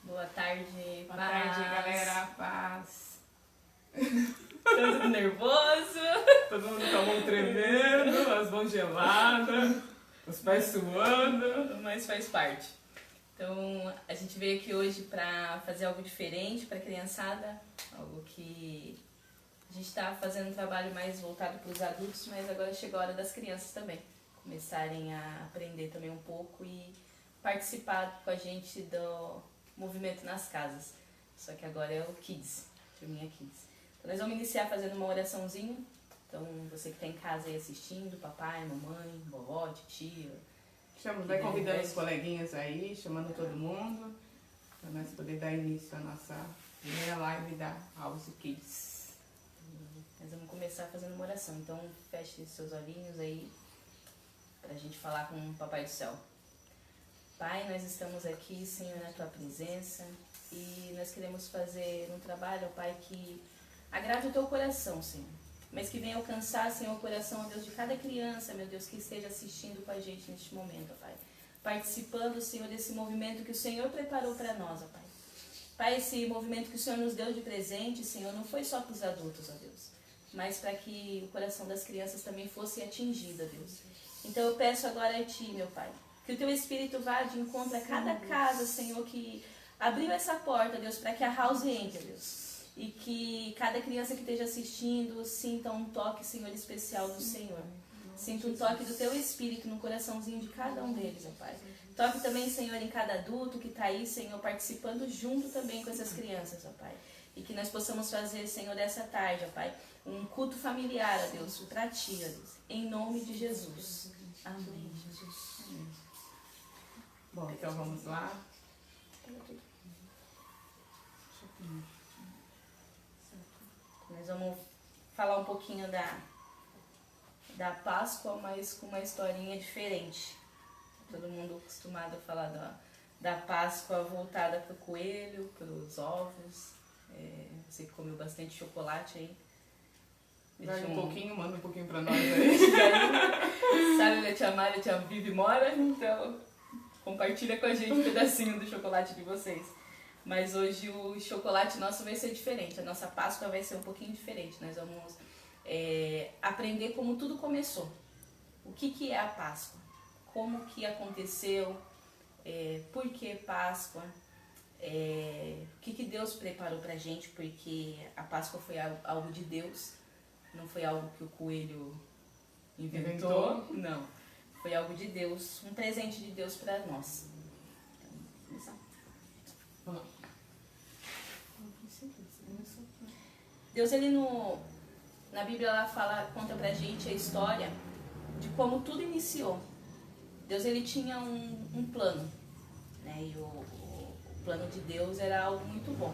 Boa tarde, boa tarde, galera. Paz. Todo mundo nervoso. Todo mundo com a mão tremendo, as mãos geladas, os pés suando. Mas faz parte. Então, a gente veio aqui hoje para fazer algo diferente para a criançada. Algo que a gente está fazendo um trabalho mais voltado para os adultos, mas agora chegou a hora das crianças também começarem a aprender também um pouco e participar com a gente do movimento nas casas. Só que agora é o Kids, turminha Kids. Então nós vamos iniciar fazendo uma oraçãozinha. Então você que está em casa aí assistindo, papai, mamãe, vovó, titia. Vai convidando os coleguinhas aí, chamando todo mundo, para nós poder dar início à nossa primeira live da House Kids. Nós vamos começar fazendo uma oração. Então feche seus olhinhos aí para a gente falar com o Papai do Céu. Pai, nós estamos aqui, Senhor, na Tua presença e nós queremos fazer um trabalho, ó Pai, que agrade o Teu coração, Senhor, mas que venha alcançar, Senhor, o coração, ó Deus, de cada criança, meu Deus, que esteja assistindo com a gente neste momento, ó Pai, participando, Senhor, desse movimento que o Senhor preparou para nós, ó Pai. Pai, esse movimento que o Senhor nos deu de presente, Senhor, não foi só para os adultos, ó Deus, mas para que o coração das crianças também fosse atingido, ó Deus. Então eu peço agora a Ti, meu Pai, que o Teu Espírito vá de encontro a cada casa, Senhor, que abriu essa porta, Deus, para que a house entre, Deus. E que cada criança que esteja assistindo sinta um toque, Senhor, especial do Senhor. Sinta um toque do Teu Espírito no coraçãozinho de cada um deles, ó Pai. Toque também, Senhor, em cada adulto que está aí, Senhor, participando junto também com essas crianças, ó Pai. E que nós possamos fazer, Senhor, dessa tarde, ó Pai, um culto familiar, ó Deus, para Ti, ó Deus. Em nome de Jesus. Amém, Jesus. Bom, então vamos lá. Nós vamos falar um pouquinho da Páscoa, mas com uma historinha diferente. Todo mundo acostumado a falar da Páscoa voltada para o coelho, para os ovos. Você que comeu bastante chocolate aí. Vai um pouquinho, manda um pouquinho para nós aí. Sabe onde a tia Mari e a tia Vivi mora? Então compartilha com a gente um pedacinho do chocolate de vocês. Mas hoje o chocolate nosso vai ser diferente. A nossa Páscoa vai ser um pouquinho diferente. Nós vamos aprender como tudo começou. O que é a Páscoa? Como que aconteceu? Por que Páscoa? O que Deus preparou pra gente? Porque a Páscoa foi algo de Deus. Não foi algo que o coelho inventou. Não. Foi algo de Deus. Um presente de Deus para nós. Então, vamos lá. Deus, ele na Bíblia, ela conta pra gente a história de como tudo iniciou. Deus, ele tinha um plano, né? E o plano de Deus era algo muito bom.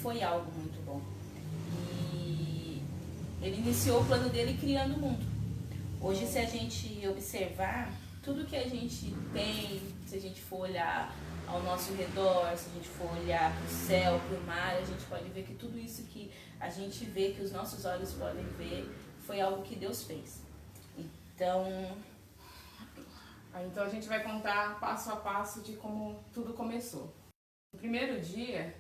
Foi algo muito bom. E ele iniciou o plano dele criando o mundo. Hoje, se a gente observar, tudo que a gente tem, se a gente for olhar ao nosso redor, se a gente for olhar para o céu, para o mar, a gente pode ver que tudo isso que a gente vê, que os nossos olhos podem ver, foi algo que Deus fez. Então a gente vai contar passo a passo de como tudo começou. No primeiro dia,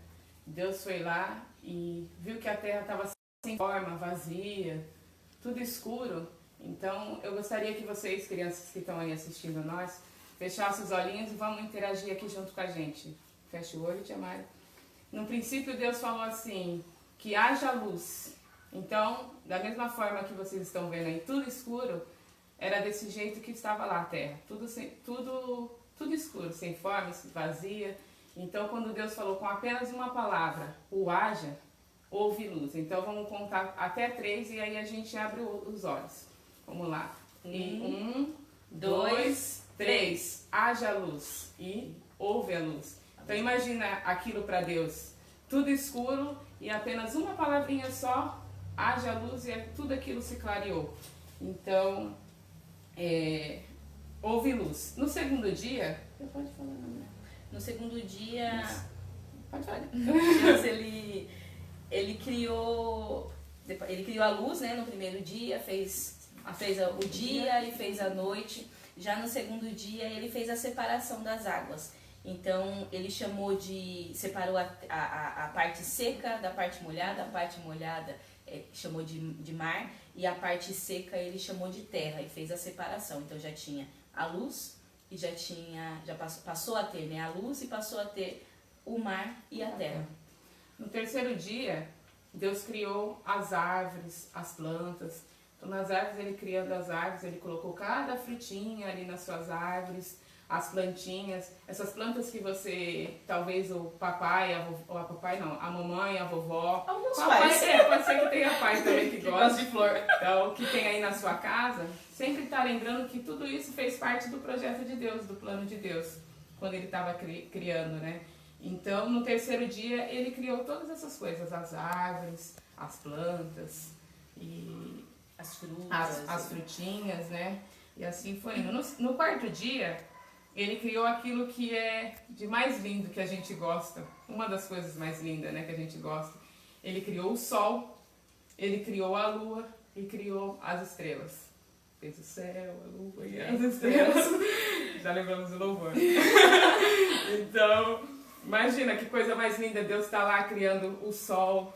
Deus foi lá e viu que a terra estava sem forma, vazia, tudo escuro. Então, eu gostaria que vocês, crianças que estão aí assistindo nós, fechassem os olhinhos e vamos interagir aqui junto com a gente. Fecha o olho, Tia Mari. No princípio, Deus falou assim, que haja luz. Então, da mesma forma que vocês estão vendo aí, tudo escuro, era desse jeito que estava lá a terra. Tudo escuro, sem forma, vazia. Então, quando Deus falou com apenas uma palavra, o haja, houve luz. Então, vamos contar até 3 e aí a gente abre os olhos. Vamos lá. 1, 2, 3. Haja luz. E houve a luz. Então, imagina aquilo para Deus. Tudo escuro e apenas uma palavrinha só, haja luz e tudo aquilo se clareou. Então, houve luz. No segundo dia... Você pode falar, não, né? No segundo dia... Pode falar. Deus, ele criou a luz, né? No primeiro dia, fez o dia e fez a noite. Já no segundo dia, ele fez a separação das águas. Então, ele separou a parte seca da parte molhada. A parte molhada chamou de mar e a parte seca ele chamou de terra e fez a separação. Então, já tinha a luz e já passou a ter, né, a luz e passou a ter o mar e a terra. No terceiro dia, Deus criou as árvores, as plantas. Então, nas árvores, ele criando as árvores, ele colocou cada frutinha ali nas suas árvores, as plantinhas, essas plantas que você, talvez o papai, a mamãe, a vovó, alguns papai, pais. pode ser que tenha pai também que gosta de flor. Então, que tem aí na sua casa, sempre está lembrando que tudo isso fez parte do projeto de Deus, do plano de Deus, quando ele estava criando, né? Então, no terceiro dia, ele criou todas essas coisas, as árvores, as plantas e as frutas, as frutinhas, né? E assim foi indo. No quarto dia, ele criou aquilo que é de mais lindo que a gente gosta. Uma das coisas mais lindas, né, que a gente gosta. Ele criou o sol, ele criou a lua e criou as estrelas. Fez o céu, a lua e as estrelas. Já lembramos do louvor. Então, imagina que coisa mais linda. Deus está lá criando o sol,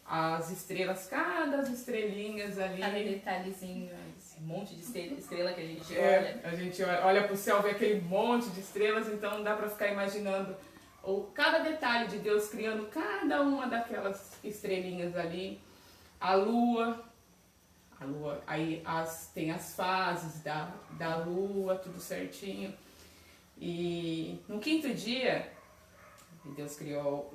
as estrelas, cada estrelinhas ali. Cada detalhezinho, esse monte de estrela que a gente olha. A gente olha para o céu, vê aquele monte de estrelas, então dá para ficar imaginando cada detalhe de Deus criando cada uma daquelas estrelinhas ali. A lua, aí tem as fases da lua, tudo certinho. E no quinto dia, Deus criou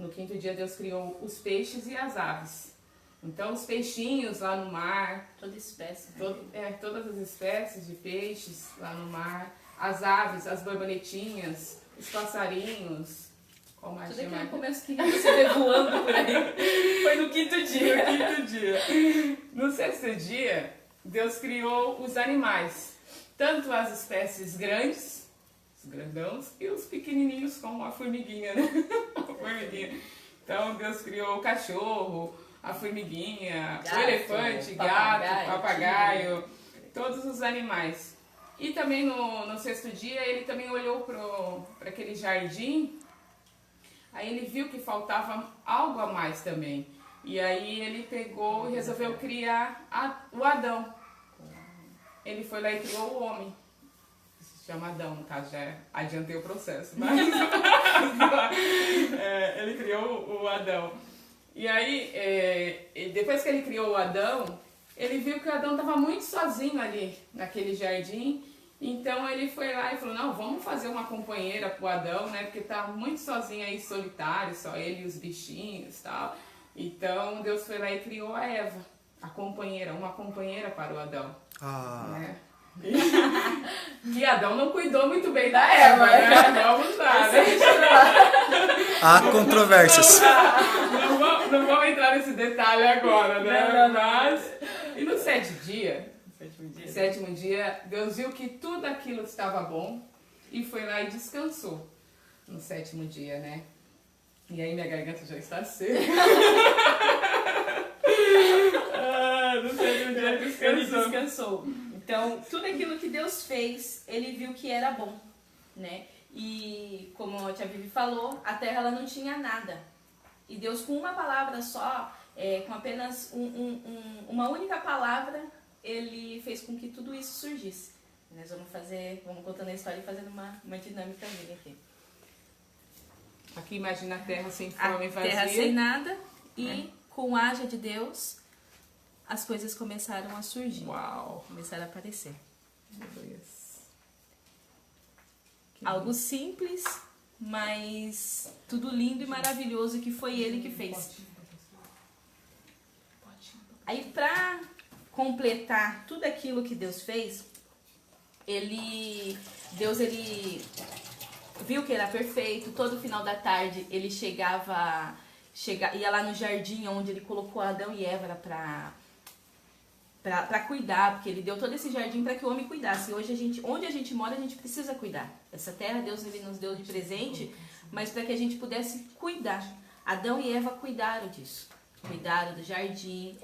os peixes e as aves. Então, os peixinhos lá no mar... Toda espécie. Né? Todas as espécies de peixes lá no mar. As aves, as borboletinhas, os passarinhos. Tudo aquilo no começo que você vê voando por aí. Foi no quinto dia. No quinto dia. No sexto dia, Deus criou os animais. Tanto as espécies grandes, os grandãos, e os pequenininhos como a formiguinha, né? Então, Deus criou o cachorro, a formiguinha, o elefante, gato, papagaio, todos os animais. E também no sexto dia ele também olhou para aquele jardim, aí ele viu que faltava algo a mais também. E aí ele pegou e resolveu criar o Adão. Ele foi lá e criou o homem. Se chama Adão, no caso, já adiantei o processo. Mas ele criou o Adão. E aí, depois que ele criou o Adão, ele viu que o Adão estava muito sozinho ali, naquele jardim. Então ele foi lá e falou, não, vamos fazer uma companheira pro Adão, né? Porque tá muito sozinho aí, solitário, só ele e os bichinhos e tal. Então Deus foi lá e criou a Eva, uma companheira para o Adão. Né? Que Adão não cuidou muito bem da Eva, né? Vamos lá, né? Há controvérsias. Não vamos entrar nesse detalhe agora, né? Não. Mas, e no sétimo dia, Deus viu que tudo aquilo estava bom e foi lá e descansou no sétimo dia, né? E aí minha garganta já está seca. No sétimo dia Ele descansou. descansou. Então, tudo aquilo que Deus fez, ele viu que era bom, né? E como a tia Vivi falou, a terra ela não tinha nada. E Deus, com uma palavra só, com apenas uma única palavra, ele fez com que tudo isso surgisse. Nós vamos contando a história e fazendo uma dinâmica aqui. Aqui imagina a terra sem forma e vazia. Terra sem nada e com a haja de Deus, as coisas começaram a surgir. Uau! Começaram a aparecer. Meu Deus. Algo simples, mas tudo lindo e maravilhoso que foi ele que fez. Aí pra completar tudo aquilo que Deus fez, Deus viu que era perfeito. Todo final da tarde ele ia lá no jardim onde ele colocou Adão e Eva para cuidar, porque ele deu todo esse jardim para que o homem cuidasse. E hoje onde a gente mora, a gente precisa cuidar. Essa terra Deus ele nos deu de presente, mas para que a gente pudesse cuidar. Adão e Eva cuidaram disso. Cuidaram do jardim,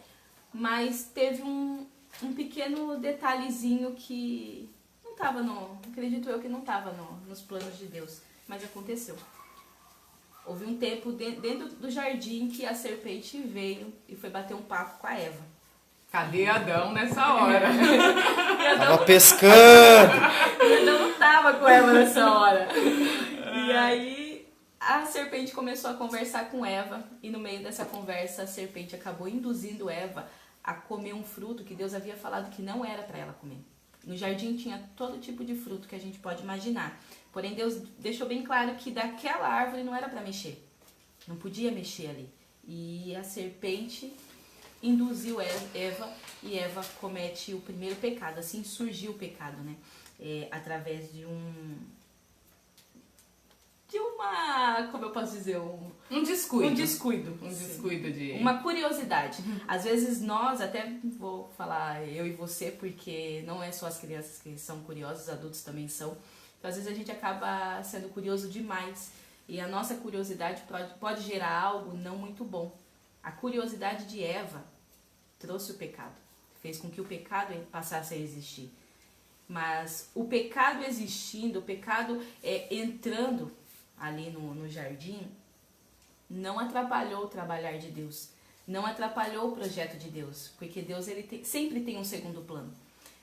mas teve um pequeno detalhezinho que não estava acredito eu que não estava nos planos de Deus, mas aconteceu. Houve um tempo dentro do jardim que a serpente veio e foi bater um papo com a Eva. Cadê Adão nessa hora? Tava pescando. E Adão não estava com Eva nessa hora. E aí a serpente começou a conversar com Eva e no meio dessa conversa a serpente acabou induzindo Eva a comer um fruto que Deus havia falado que não era para ela comer. No jardim tinha todo tipo de fruto que a gente pode imaginar. Porém, Deus deixou bem claro que daquela árvore não era para mexer. Não podia mexer ali. E a serpente induziu Eva e Eva comete o primeiro pecado. Assim surgiu o pecado, né? Através de como eu posso dizer? Um descuido. Um descuido. Um descuido de... Uma curiosidade. Às vezes nós, até vou falar eu e você, porque não é só as crianças que são curiosas, os adultos também são. Então, às vezes a gente acaba sendo curioso demais. E a nossa curiosidade pode gerar algo não muito bom. A curiosidade de Eva trouxe o pecado. Fez com que o pecado passasse a existir. Mas o pecado existindo, o pecado entrando ali no jardim, não atrapalhou o trabalhar de Deus. Não atrapalhou o projeto de Deus. Porque Deus sempre tem um segundo plano.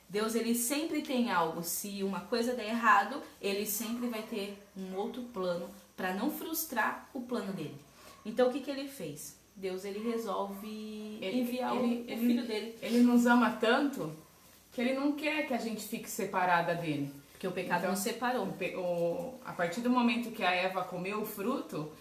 Deus ele sempre tem algo. Se uma coisa der errado, ele sempre vai ter um outro plano para não frustrar o plano dele. Então o que ele fez? Deus ele resolve enviar o filho dele. Ele nos ama tanto que ele não quer que a gente fique separada dele. Porque o pecado nos separou. A partir do momento que a Eva comeu o fruto,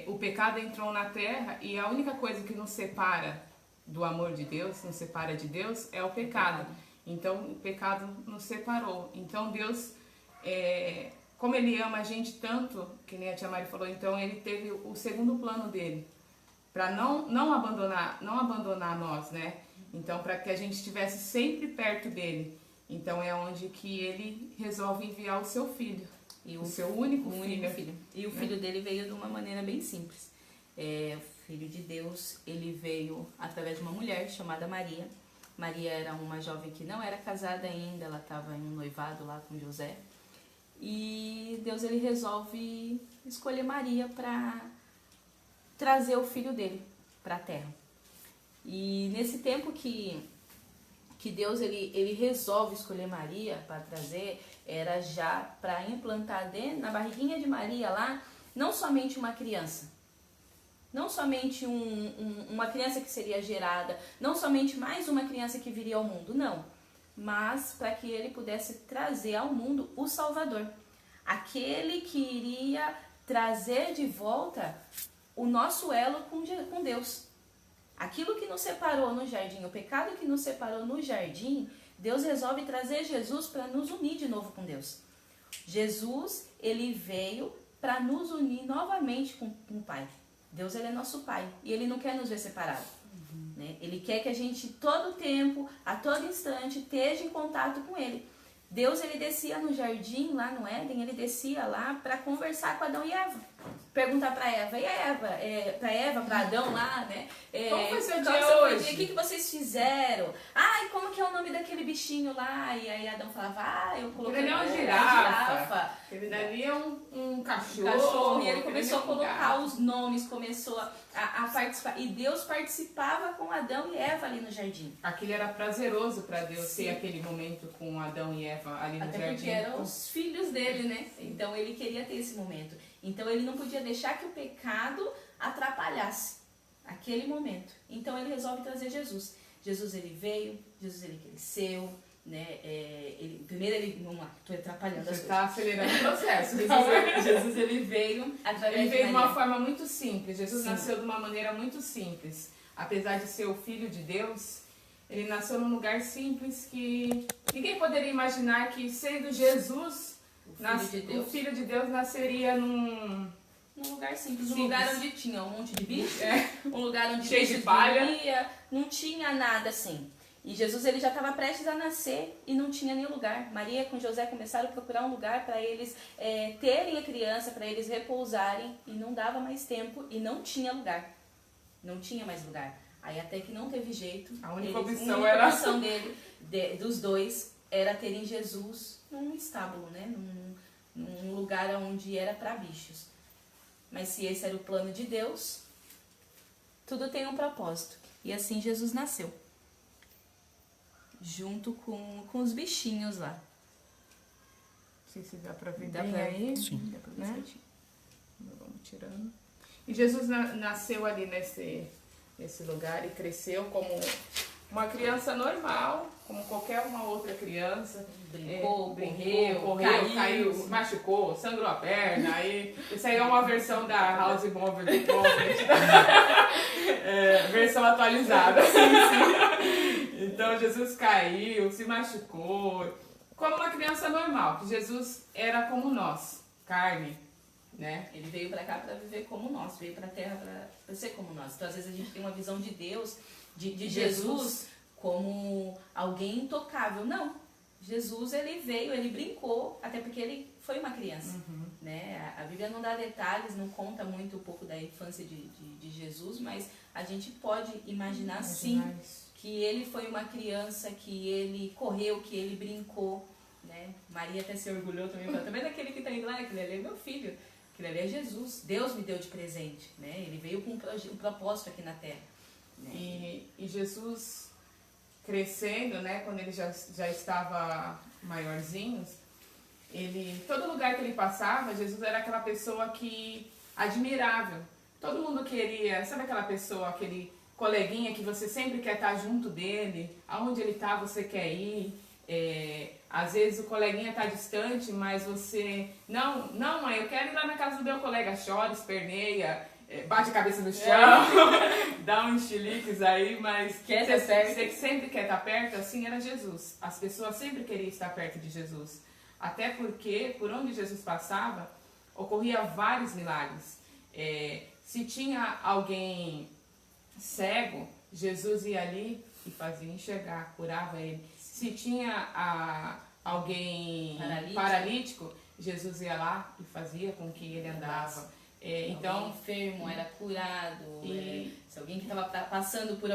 o pecado entrou na terra e a única coisa que nos separa do amor de Deus, nos separa de Deus, é o pecado. Então o pecado nos separou. Então Deus, como ele ama a gente tanto, que nem a tia Mari falou, então ele teve o segundo plano dele. Para não abandonar nós, né? Então, para que a gente estivesse sempre perto dele. Então, é onde que ele resolve enviar o seu filho. E o seu único filho. E o filho dele veio de uma maneira bem simples. O filho de Deus, ele veio através de uma mulher chamada Maria. Maria era uma jovem que não era casada ainda, ela estava em um noivado lá com José. E Deus, ele resolve escolher Maria para trazer o filho dele para a terra. E nesse tempo que Deus ele resolve escolher Maria para trazer, era já para implantar na barriguinha de Maria lá, não somente uma criança, não somente uma criança que seria gerada, não somente mais uma criança que viria ao mundo, não, mas para que ele pudesse trazer ao mundo o Salvador, aquele que iria trazer de volta o nosso elo com Deus. Aquilo que nos separou no jardim, o pecado que nos separou no jardim, Deus resolve trazer Jesus para nos unir de novo com Deus. Jesus, ele veio para nos unir novamente com o Pai. Deus, ele é nosso Pai e ele não quer nos ver separados. Né? Ele quer que a gente, todo tempo, a todo instante, esteja em contato com ele. Deus, ele descia no jardim, lá no Éden, ele descia lá para conversar com Adão e Eva. Perguntar para Eva, e a Eva, para Adão lá, né? Como foi seu dia hoje? O que vocês fizeram? Ai, como que é o nome daquele bichinho lá? E aí Adão falava, eu coloquei Aquele ali é uma girafa. Aquele ali é um cachorro. E ele começou a colocar os nomes, começou a participar. E Deus participava com Adão e Eva ali no jardim. Aquilo era prazeroso para Deus ter aquele momento com Adão e Eva ali no Até jardim. porque eram os filhos dele, né? Então ele queria ter esse momento. Então ele não podia deixar que o pecado atrapalhasse aquele momento. Então ele resolve trazer Jesus. Jesus, ele veio, Jesus, ele cresceu, né? Vamos lá, estou atrapalhando as Você está acelerando o processo. Jesus, ele veio através Ele veio de Maria. uma forma muito simples. Jesus nasceu de uma maneira muito simples. Apesar de ser o Filho de Deus, ele nasceu num lugar simples que ninguém poderia imaginar que, sendo Jesus, o Filho de Deus nasceria num lugar simples. Um lugar onde tinha um monte de bicho, um lugar onde cheio de palha, não tinha nada assim. E Jesus, ele já estava prestes a nascer e não tinha nenhum lugar. Maria com José começaram a procurar um lugar para eles terem a criança, para eles repousarem, e não dava mais tempo e não tinha lugar. Não tinha mais lugar. Aí até que não teve jeito. A única opção dos dois era terem Jesus num estábulo, né? Num lugar onde era para bichos. Mas se esse era o plano de Deus, tudo tem um propósito. E assim Jesus nasceu. Junto com os bichinhos lá. Não sei se dá pra ver Dá bem pra aí. Sim. Dá pra ver né? certinho. Vamos tirando. E Jesus nasceu ali nesse lugar e cresceu como uma criança normal, como qualquer uma outra criança. Brincou, correu, caiu, se machucou, sangrou a perna. Aí, isso aí é uma versão da House Movie do Prophet. Versão atualizada. Então Jesus caiu, se machucou, como uma criança normal, que Jesus era como nós, carne, né? Ele veio pra cá pra viver como nós, veio pra terra pra ser como nós. Então às vezes a gente tem uma visão de Deus, de Jesus como alguém intocável. Não, Jesus, ele veio, ele brincou, até porque ele foi uma criança. Né? A Bíblia não dá detalhes, não conta muito um pouco da infância de Jesus, mas a gente pode imaginar sim que ele foi uma criança, que ele correu, que ele brincou, né? Maria até se orgulhou também, falou, tá vendo aquele que tá indo lá? Aquele ali é meu filho, aquele ali é Jesus, Deus me deu de presente, né? Ele veio com um propósito aqui na Terra. Né? E Jesus crescendo, né? Quando ele já estava maiorzinho, todo lugar que ele passava, Jesus era aquela pessoa que admirável. Todo mundo queria, sabe aquela pessoa, aquele coleguinha que você sempre quer estar junto dele, aonde ele está você quer ir, às vezes o coleguinha está distante, mas você, não mãe, eu quero ir lá na casa do meu colega, chora, esperneia, bate a cabeça no chão, dá uns chiliques aí, mas você que sempre quer estar perto, assim era Jesus. As pessoas sempre queriam estar perto de Jesus, até porque por onde Jesus passava, ocorria vários milagres. Se tinha alguém cego, Jesus ia ali e fazia enxergar, curava ele. Se tinha alguém paralítico, Jesus ia lá e fazia com que ele andava. Então, enfermo era curado. Se alguém que estava passando por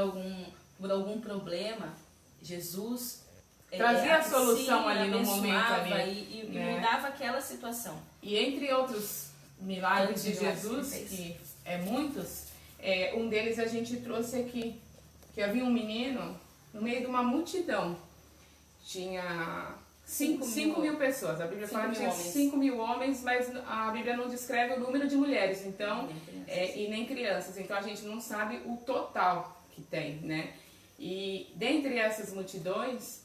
algum problema, Jesus trazia a solução ali no momento ali, e mudava aquela situação. E entre outros milagres de Jesus, que é muitos, um deles a gente trouxe aqui, que havia um menino no meio de uma multidão. Tinha 5 mil pessoas. A Bíblia fala que tinha 5 mil homens, mas a Bíblia não descreve o número de mulheres, então, e nem crianças. Então a gente não sabe o total que tem, né? E dentre essas multidões,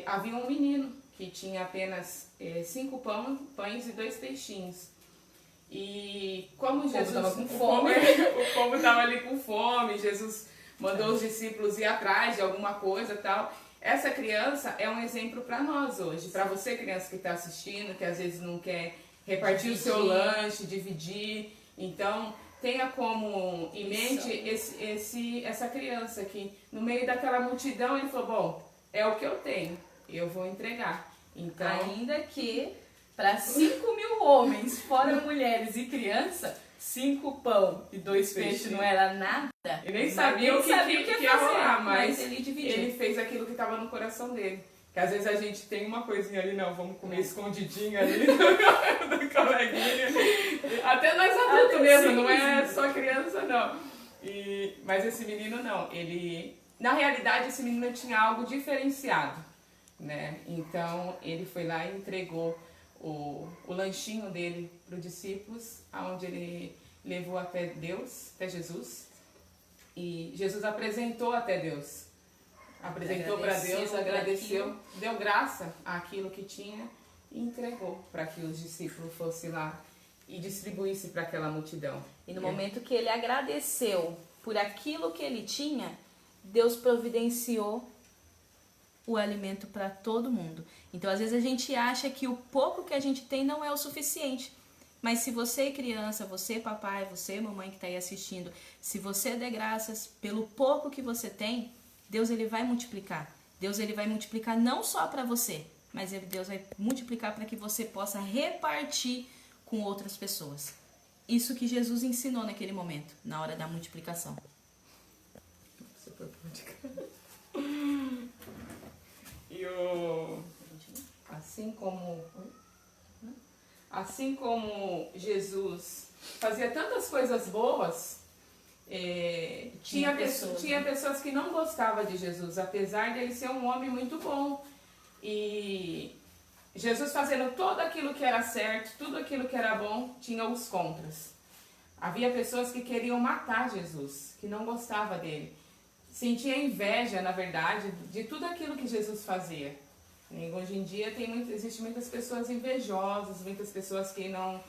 havia um menino que tinha apenas 5 pães e 2 peixinhos. E como Jesus estava com fome, o povo estava ali com fome, Jesus mandou os discípulos ir atrás de alguma coisa e tal. essa criança é um exemplo para nós hoje. Para você, criança que está assistindo, que às vezes não quer repartir o seu lanche, dividir. Então, tenha como em mente essa criança que no meio daquela multidão ele falou, bom, é o que eu tenho, eu vou entregar. Então, ainda que para 5.000 homens, fora mulheres e criança, 5 pão e 2 peixes não era nada. Ele nem sabia o que ia rolar, mas ele dividiu. Ele fez aquilo que estava no coração dele. Que às vezes a gente tem uma coisinha ali, não, vamos comer escondidinho ali do coleguinha. Até nós adultos mesmo, não é só criança não. Mas esse menino não, na realidade esse menino tinha algo diferenciado, né? Então ele foi lá e entregou o lanchinho dele para os discípulos, aonde ele levou até Deus, até Jesus. E Jesus apresentou até Deus. Apresentou para Deus, agradeceu, deu graça àquilo que tinha e entregou para que os discípulos fossem lá e distribuíssem para aquela multidão. E no momento que ele agradeceu por aquilo que ele tinha, Deus providenciou o alimento para todo mundo. Então, às vezes a gente acha que o pouco que a gente tem não é o suficiente. Mas se você, criança, você, papai, você, mamãe que está aí assistindo, se você der graças pelo pouco que você tem, Deus ele vai multiplicar. Deus ele vai multiplicar não só para você, mas Deus vai multiplicar para que você possa repartir com outras pessoas. Isso que Jesus ensinou naquele momento, na hora da multiplicação. Assim como Jesus fazia tantas coisas boas, tinha pessoas que não gostavam de Jesus, apesar de ele ser um homem muito bom. E Jesus fazendo tudo aquilo que era certo, tudo aquilo que era bom, tinha os contras. Havia pessoas que queriam matar Jesus, que não gostavam dele. Sentia inveja, na verdade, de tudo aquilo que Jesus fazia. E hoje em dia existem muitas pessoas invejosas, muitas pessoas que não,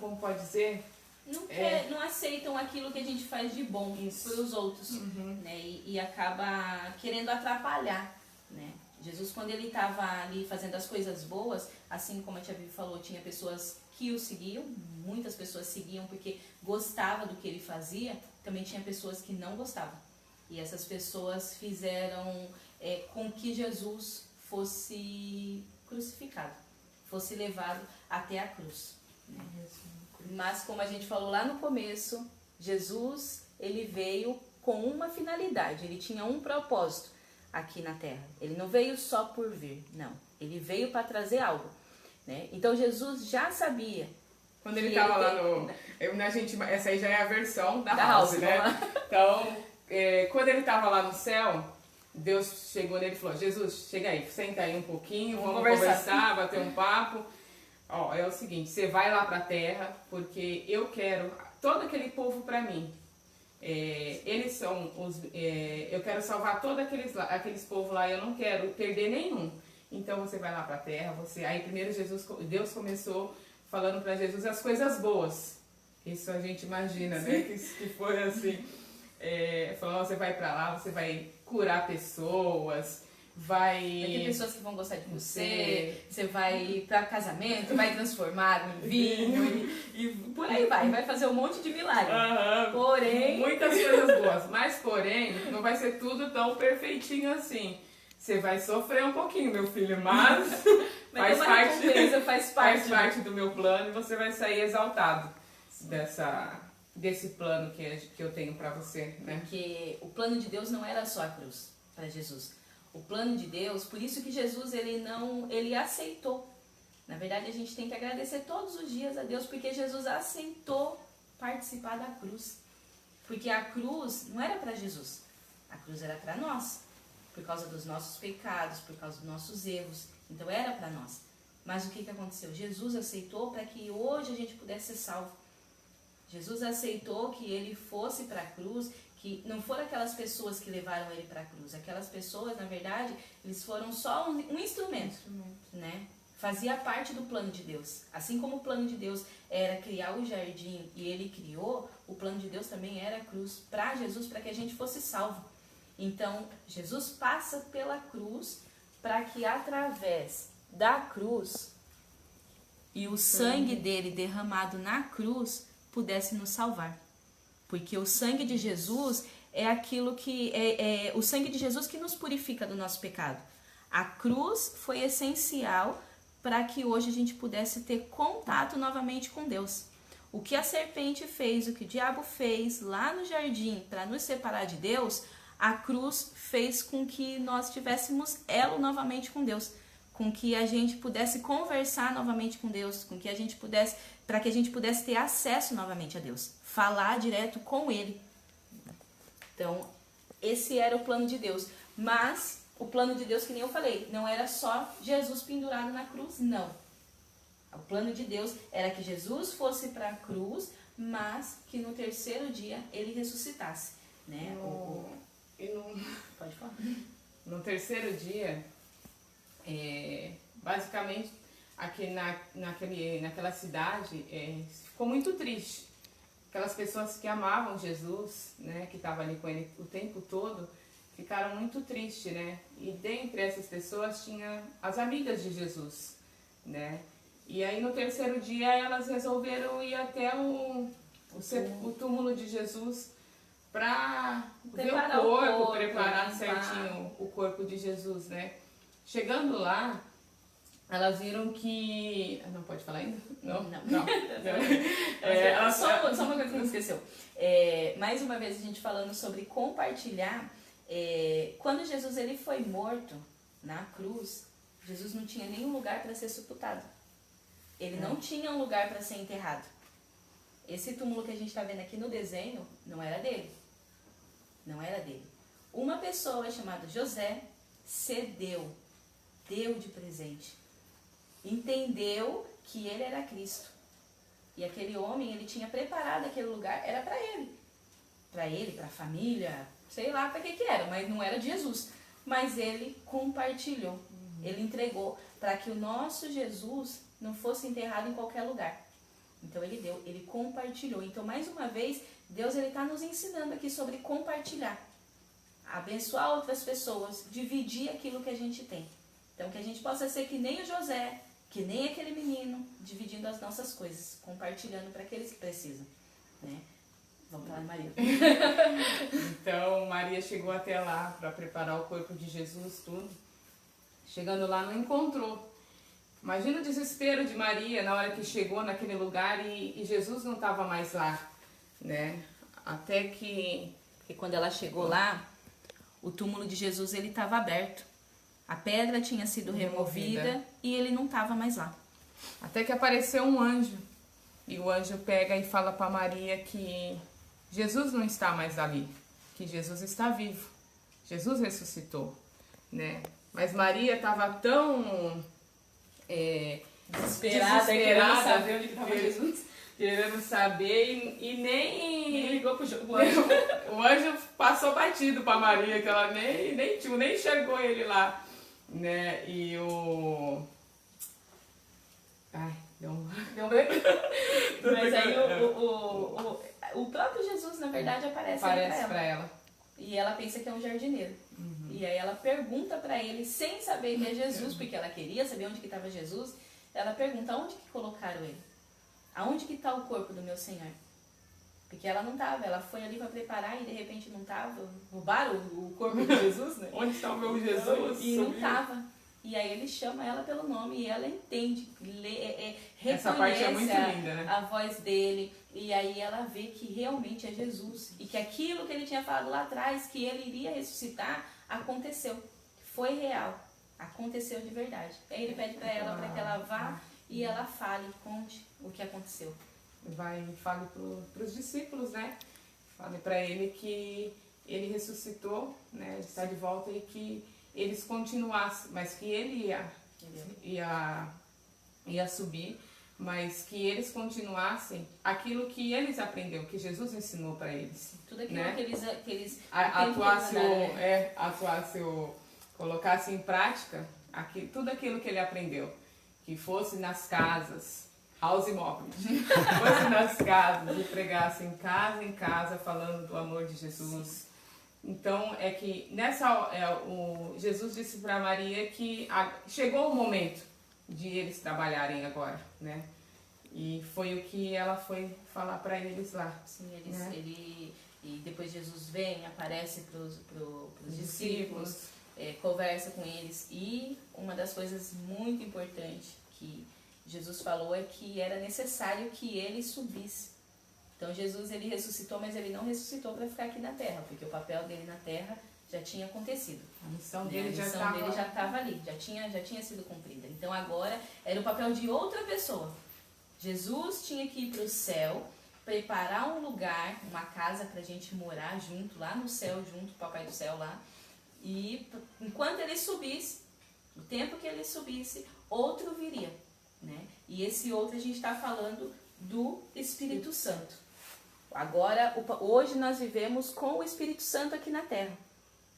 como pode dizer? Não aceitam aquilo que a gente faz de bom para os outros, né? E acaba querendo atrapalhar, né? Jesus, quando ele estava ali fazendo as coisas boas, assim como a tia Vivi falou, tinha pessoas que o seguiam, muitas pessoas seguiam porque gostavam do que ele fazia, também tinha pessoas que não gostavam. E essas pessoas fizeram com que Jesus fosse crucificado, fosse levado até a cruz, né? Mas como a gente falou lá no começo, Jesus ele veio com uma finalidade, ele tinha um propósito aqui na Terra. Ele não veio só por vir, não. Ele veio para trazer algo, né? Então Jesus já sabia. Quando ele estava lá essa aí já é a versão da House, né? Então, quando ele estava lá no céu, Deus chegou nele e falou, Jesus, chega aí, senta aí um pouquinho, vamos conversar, bater um papo. Ó, é o seguinte, você vai lá pra terra, porque eu quero todo aquele povo pra mim. Eles são eu quero salvar todos aqueles povos lá, eu não quero perder nenhum. Então você vai lá pra terra, aí primeiro Deus começou falando pra Jesus as coisas boas. Isso a gente imagina, né? Que foi assim. Falou, você vai pra lá, você vai curar pessoas, vai ter pessoas que vão gostar de você vai para casamento, vai transformar em vinho e por aí vai fazer um monte de milagre. Porém, muitas coisas boas, mas porém, não vai ser tudo tão perfeitinho assim. Você vai sofrer um pouquinho, meu filho, mas faz parte do meu plano e você vai sair exaltado desse plano que eu tenho para você, né? Porque o plano de Deus não era só a cruz para Jesus. O plano de Deus, por isso que Jesus ele aceitou. Na verdade, a gente tem que agradecer todos os dias a Deus, porque Jesus aceitou participar da cruz. Porque a cruz não era para Jesus, a cruz era para nós, por causa dos nossos pecados, por causa dos nossos erros. Então era para nós. Mas o que aconteceu? Jesus aceitou para que hoje a gente pudesse ser salvo. Jesus aceitou que ele fosse para a cruz, que não foram aquelas pessoas que levaram ele para a cruz. Aquelas pessoas, na verdade, eles foram só um instrumento, né? Fazia parte do plano de Deus. Assim como o plano de Deus era criar o jardim e ele criou, o plano de Deus também era a cruz para Jesus, para que a gente fosse salvo. Então, Jesus passa pela cruz para que através da cruz e o sangue dele derramado na cruz pudesse nos salvar. Porque o sangue de Jesus é aquilo que é o sangue de Jesus que nos purifica do nosso pecado. A cruz foi essencial para que hoje a gente pudesse ter contato novamente com Deus. O que a serpente fez, o que o diabo fez lá no jardim para nos separar de Deus, a cruz fez com que nós tivéssemos elo novamente com Deus, com que a gente pudesse conversar novamente com Deus, com que a gente pudesse, para que a gente pudesse ter acesso novamente a Deus, falar direto com Ele. Então, esse era o plano de Deus. Mas o plano de Deus, que nem eu falei, não era só Jesus pendurado na cruz, não. O plano de Deus era que Jesus fosse para a cruz, mas que no terceiro dia ele ressuscitasse, né? Pode falar. No terceiro dia, basicamente, aqui naquela cidade, ficou muito triste. Aquelas pessoas que amavam Jesus, né, que estavam ali com ele o tempo todo, ficaram muito tristes, né? E dentre essas pessoas tinha as amigas de Jesus, né? E aí no terceiro dia elas resolveram ir até o túmulo de Jesus para ver o corpo, preparar certinho o corpo de Jesus, né? Chegando lá, elas viram que... Não pode falar ainda? Não. Só uma coisa que não esqueceu. Mais uma vez a gente falando sobre compartilhar. Quando Jesus ele foi morto na cruz, Jesus não tinha nenhum lugar para ser sepultado. Ele não tinha um lugar para ser enterrado. Esse túmulo que a gente está vendo aqui no desenho não era dele. Não era dele. Uma pessoa chamada José cedeu, deu de presente. Entendeu que ele era Cristo. E aquele homem, ele tinha preparado aquele lugar, era para ele. Para ele, para a família, sei lá para que era, mas não era de Jesus. Mas ele compartilhou, ele entregou para que o nosso Jesus não fosse enterrado em qualquer lugar. Então ele deu, ele compartilhou. Então mais uma vez, Deus está nos ensinando aqui sobre compartilhar. Abençoar outras pessoas, dividir aquilo que a gente tem. Então que a gente possa ser que nem o José, que nem aquele menino, dividindo as nossas coisas, compartilhando para aqueles que precisam, né? Vamos lá, Maria. Então Maria chegou até lá para preparar o corpo de Jesus, tudo. Chegando lá não encontrou. Imagina o desespero de Maria na hora que chegou naquele lugar e Jesus não estava mais lá, né? Até que... Porque quando ela chegou lá, o túmulo de Jesus ele estava aberto. A pedra tinha sido removida e ele não estava mais lá. Até que apareceu um anjo. E o anjo pega e fala para Maria que Jesus não está mais ali, que Jesus está vivo. Jesus ressuscitou, né? Mas Maria estava tão desesperada, querendo saber onde estava Jesus. Querendo saber e nem ligou pro anjo. O anjo passou batido para Maria, que ela nem enxergou ele lá, né? E o... Ai, deu um... Mas aí o próprio Jesus, na verdade, aparece pra ela. E ela pensa que é um jardineiro. E aí ela pergunta pra ele, sem saber que é Jesus, porque ela queria saber onde que estava Jesus. Ela pergunta, onde que colocaram ele? Aonde que está o corpo do meu Senhor? Porque ela não estava, ela foi ali para preparar e de repente não estava. Roubaram o corpo de Jesus, né? Onde está o meu Jesus? E não estava. E aí ele chama ela pelo nome e ela entende, essa parte é muito linda, né? A voz dele. E aí ela vê que realmente é Jesus. E que aquilo que ele tinha falado lá atrás, que ele iria ressuscitar, aconteceu. Foi real. Aconteceu de verdade. Aí ele pede para ela para que ela vá e ela fale, conte o que aconteceu. Vai e fale para os discípulos, né? Fale para ele que ele ressuscitou, né? Ele está de volta e que eles continuassem, mas que ele ia subir, mas que eles continuassem aquilo que eles aprenderam, que Jesus ensinou para eles. Tudo aquilo, né? que eles colocassem em prática tudo aquilo que ele aprendeu, que fosse nas casas, house móveis, fosse nas casas e pregasse em casa falando do amor de Jesus, Então, é que Jesus disse para Maria que chegou o momento de eles trabalharem agora, né? E foi o que ela foi falar para eles lá. Sim, né? E depois Jesus vem, aparece para os discípulos, conversa com eles. E uma das coisas muito importantes que Jesus falou é que era necessário que ele subisse. Então Jesus, ele ressuscitou, mas ele não ressuscitou para ficar aqui na terra, porque o papel dele na terra já tinha acontecido. A missão dele já estava ali, já tinha sido cumprida. Então agora era o papel de outra pessoa. Jesus tinha que ir para o céu, preparar um lugar, uma casa para a gente morar junto, lá no céu, junto com o Papai do Céu lá. E enquanto ele subisse, o tempo que ele subisse, outro viria, né? E esse outro a gente está falando do Espírito Santo. Agora, hoje nós vivemos com o Espírito Santo aqui na Terra,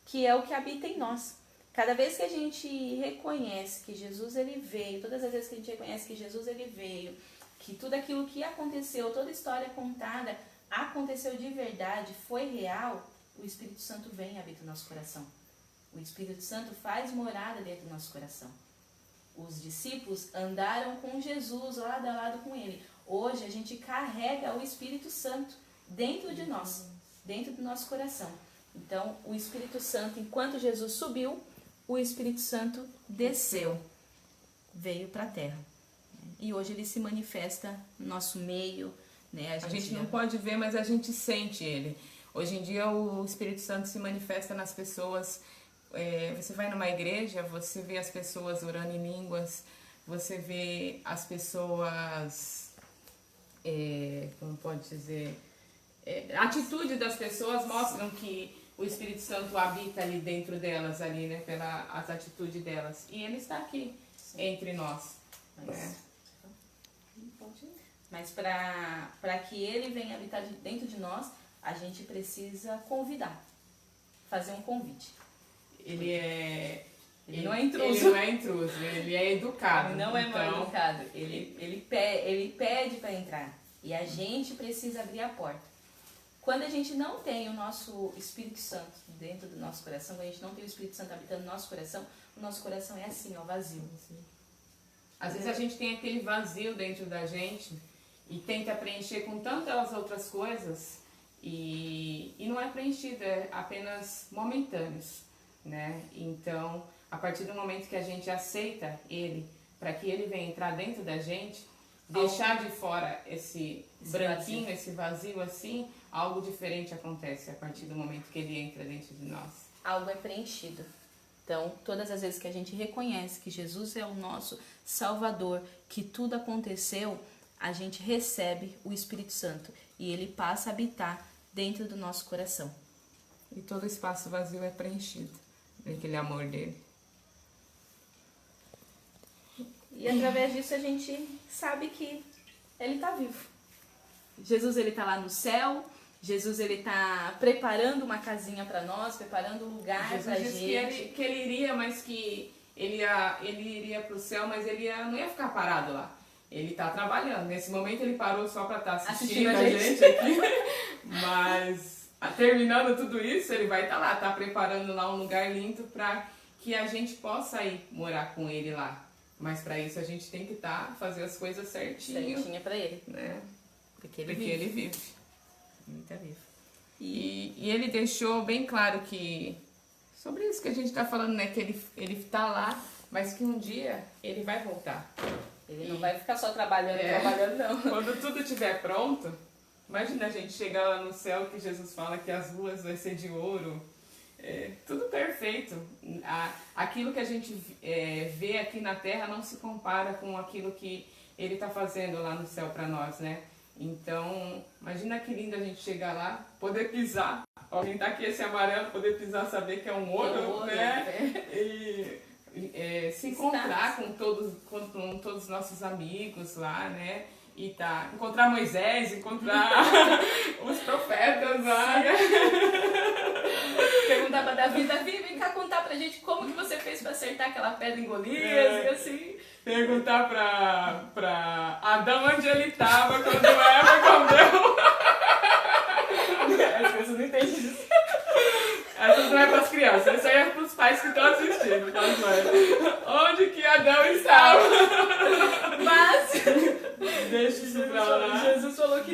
que é o que habita em nós. Cada vez que a gente reconhece que Jesus ele veio, todas as vezes que a gente reconhece que Jesus ele veio, que tudo aquilo que aconteceu, toda a história contada aconteceu de verdade, foi real, o Espírito Santo vem e habita o nosso coração. O Espírito Santo faz morada dentro do nosso coração. Os discípulos andaram com Jesus, lado a lado com ele. Hoje a gente carrega o Espírito Santo dentro de nós, dentro do nosso coração. Então, o Espírito Santo, enquanto Jesus subiu, o Espírito Santo desceu, veio para a terra. E hoje ele se manifesta no nosso meio. Né? A gente não pode ver, mas a gente sente ele. Hoje em dia o Espírito Santo se manifesta nas pessoas. Você vai numa igreja, você vê as pessoas orando em línguas, você vê as pessoas, como pode dizer, a atitude das pessoas mostram que o Espírito Santo habita ali dentro delas, ali, né, pelas atitudes delas. E ele está aqui, sim, entre nós. Mas para que ele venha habitar dentro de nós, a gente precisa convidar, fazer um convite. Ele não é intruso. Ele não é intruso, ele é educado. Ele não é mal educado. Ele pede para entrar. E a gente precisa abrir a porta. Quando a gente não tem o nosso Espírito Santo dentro do nosso coração, quando a gente não tem o Espírito Santo habitando no nosso coração é assim, ó, vazio. Às vezes a gente tem aquele vazio dentro da gente e tenta preencher com tantas outras coisas e não é preenchido, é apenas momentâneos, né? Então, a partir do momento que a gente aceita ele, para que ele venha entrar dentro da gente, deixar de fora esse branquinho, esse vazio assim, algo diferente acontece a partir do momento que ele entra dentro de nós. Algo é preenchido. Então, todas as vezes que a gente reconhece que Jesus é o nosso Salvador, que tudo aconteceu, a gente recebe o Espírito Santo e ele passa a habitar dentro do nosso coração. E todo espaço vazio é preenchido naquele amor dele. E através disso a gente sabe que ele está vivo. Jesus ele está lá no céu. Jesus ele está preparando uma casinha para nós, preparando um lugar para a gente. Que ele iria, mas que ele iria para o céu, mas ele não ia ficar parado lá. Ele está trabalhando. Nesse momento ele parou só para estar assistindo a gente aqui. Mas terminando tudo isso, ele vai estar lá, está preparando lá um lugar lindo para que a gente possa ir morar com ele lá. Mas para isso a gente tem que fazer as coisas certinha para ele, né? Porque ele vive. Muito vivo. E ele deixou bem claro que sobre isso que a gente está falando, né? Que ele está lá, mas que um dia ele vai voltar. Ele não vai ficar só trabalhando, não. Quando tudo estiver pronto, imagina a gente chegar lá no céu que Jesus fala que as ruas vai ser de ouro. Tudo perfeito. Aquilo que a gente vê aqui na terra não se compara com aquilo que ele está fazendo lá no céu para nós, né? Então, imagina que lindo a gente chegar lá, poder pisar. Alguém tá aqui esse amarelo, poder pisar, saber que é um ouro, né? E se encontrar com todos os nossos amigos lá, né? E encontrar Moisés, encontrar os profetas lá, né? Perguntar pra Davi, vem cá contar pra gente como que você fez pra acertar aquela pedra em Golias, e assim. Perguntar pra Adão onde ele tava quando Eva comeu. As pessoas não entendem isso.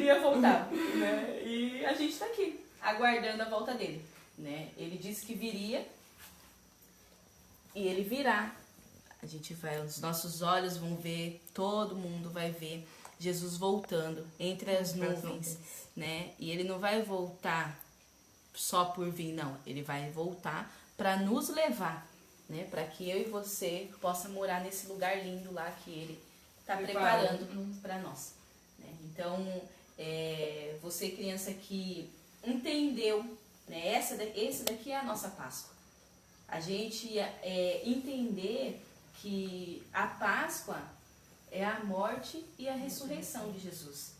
queria voltar, né? E a gente está aqui, aguardando a volta dele, né? Ele disse que viria e ele virá. A gente vai, os nossos olhos vão ver, todo mundo vai ver Jesus voltando entre as nuvens, né? E ele não vai voltar só por vir, não. Ele vai voltar para nos levar, né? Para que eu e você possa morar nesse lugar lindo lá que ele está preparando para nós, né? Então, você criança que entendeu, né? Esse daqui é a nossa Páscoa. A gente entender que a Páscoa é a morte e a ressurreição de Jesus,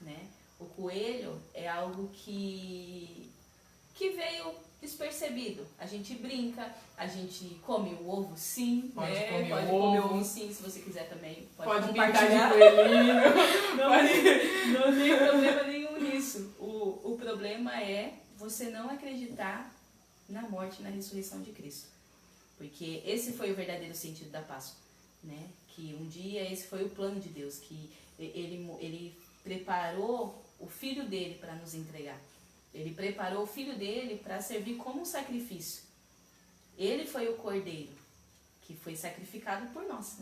né? O coelho é algo que veio despercebido. A gente brinca, a gente come o ovo sim, pode né? comer pode o comer ovo. o ovo sim, se você quiser também. Pode compartilhar. pintar de coelhinho. Não tem problema nenhum nisso. O problema é você não acreditar na morte e na ressurreição de Cristo. Porque esse foi o verdadeiro sentido da Páscoa, né? Que um dia esse foi o plano de Deus, que ele preparou o Filho dele para nos entregar. Ele preparou o Filho dele para servir como um sacrifício. Ele foi o Cordeiro que foi sacrificado por nós.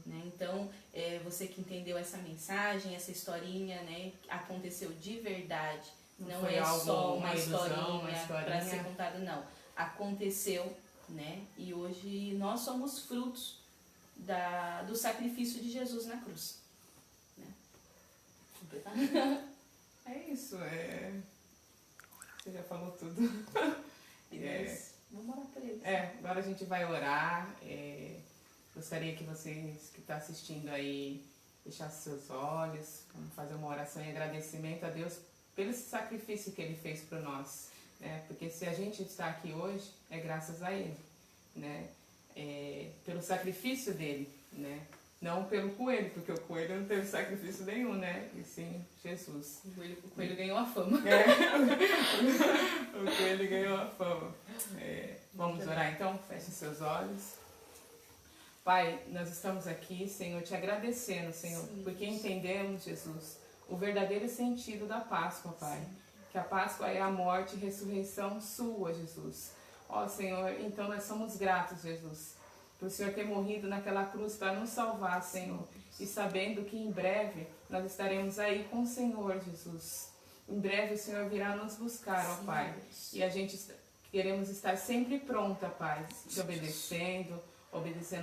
Né? Então, você que entendeu essa mensagem, essa historinha, né, aconteceu de verdade. Não é só uma historinha para ser contada, não. Aconteceu, né? E hoje nós somos frutos do sacrifício de Jesus na cruz. Né? É isso, você já falou tudo. Vamos orar por eles. Agora a gente vai orar. Gostaria que vocês que estão assistindo aí fechassem seus olhos. Vamos fazer uma oração em agradecimento a Deus pelo sacrifício que Ele fez por nós. Né? Porque se a gente está aqui hoje, é graças a Ele. Né? Pelo sacrifício dele, né? Não pelo coelho, porque o coelho não teve sacrifício nenhum, né? E sim, Jesus. O coelho ganhou a fama. O coelho ganhou a fama. Vamos orar então? Feche seus olhos. Pai, nós estamos aqui, Senhor, te agradecendo, Senhor, porque entendemos, Jesus, o verdadeiro sentido da Páscoa, Pai. Que a Páscoa é a morte e ressurreição sua, Jesus. Ó Senhor, então nós somos gratos, Jesus, por o Senhor ter morrido naquela cruz para nos salvar, Senhor. E sabendo que em breve nós estaremos aí com o Senhor, Jesus. Em breve o Senhor virá nos buscar, ó Pai. E a gente queremos estar sempre pronta, Pai, te obedecendo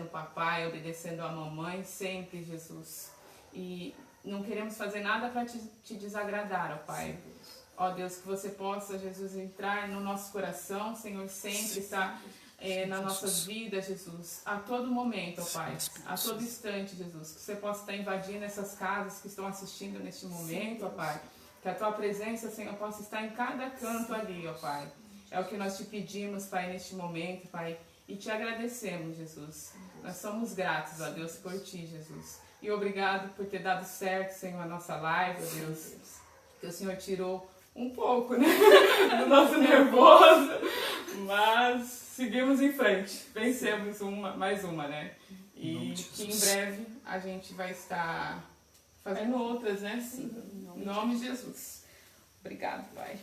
o papai, obedecendo a mamãe, sempre, Jesus. E não queremos fazer nada para te desagradar, ó Pai. Ó Deus, que você possa, Jesus, entrar no nosso coração, Senhor, sempre estar nas nossas vidas, Jesus, a todo momento, ó Pai, a todo instante, Jesus, que você possa estar invadindo essas casas que estão assistindo neste momento, ó Pai, que a Tua presença, Senhor, possa estar em cada canto ali, ó Pai. É o que nós te pedimos, Pai, neste momento, Pai, e te agradecemos, Jesus. Nós somos gratos, ó Deus, por Ti, Jesus. E obrigado por ter dado certo, Senhor, a nossa live, ó Deus, que o Senhor tirou um pouco, né, do nosso nervoso, mas seguimos em frente, vencemos mais uma, né, e que em breve a gente vai estar fazendo outras, né, sim, em nome de Jesus. Obrigado, Pai.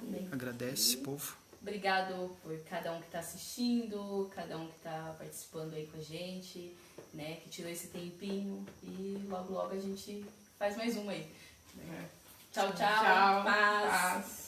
Amém. Agradece, povo. Obrigado por cada um que está assistindo, cada um que está participando aí com a gente, né, que tirou esse tempinho, e logo logo a gente faz mais uma aí. Tchau, tchau. Tchau. Paz. Paz.